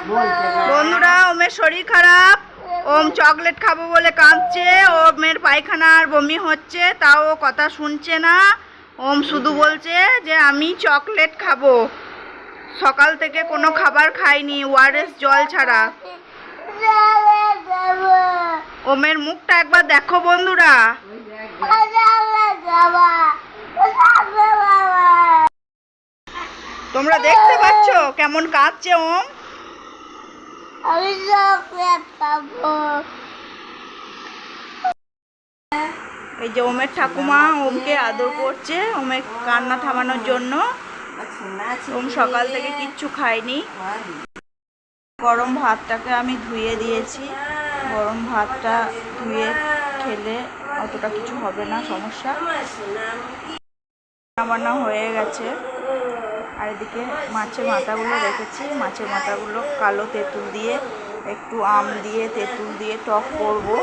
বন্ধুরা, ওমের শরীর খারাপ। ওম চকলেট খাবো বলে কাঁদছে। ওমের পায়খানা আর বমি হচ্ছে, তাও ও কথা শুনছে না। ওম শুধু বলছে যে আমি চকলেট খাবো। সকাল থেকে কোনো খাবার খাইনি, ওআরএস জল ছাড়া। ওমের মুখটা একবার দেখো বন্ধুরা। তোমরা দেখতে পাচ্ছ কেমন কাঁদছে ওম। আমি চকলেট খাবো। এই যে ওমের ঠাকুমা ওমকে আদর করছে ওমের কান্না থামানোর জন্য। ওম সকাল থেকে কিচ্ছু খায়নি। গরম ভাতটাকে আমি ধুয়ে দিয়েছি। গরম ভাতটা ধুয়ে খেলে অতটা কিছু হবে না, সমস্যা। রান্না হয়ে গেছে। আর এদিকে মাছের মাথাগুলো রেখেছি। মাছের মাথাগুলো কালো তেঁতুল দিয়ে, একটু আম দিয়ে, তেঁতুল দিয়ে টক করবো।